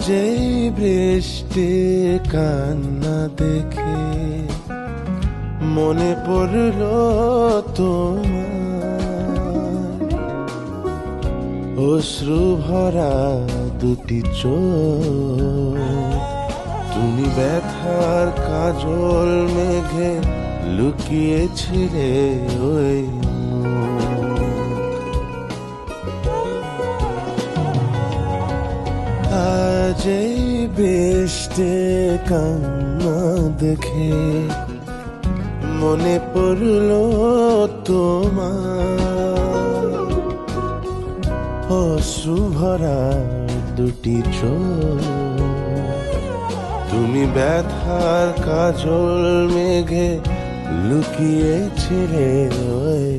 যেই বৃষ্টি কান্না দেখে মনে পড়ল তোমার, অশ্রু ভরা দুটি চোখ, তুমি ব্যথার কাজল মেঘে লুকিয়েছিলে ওই আজ এই বৃষ্টি কান্না দেখে মনে পড়ল তোমার, অশ্রু ভরা দুটি চোখ, তুমি ব্যথার কাজল মেঘে লুকিয়েছিলে ওই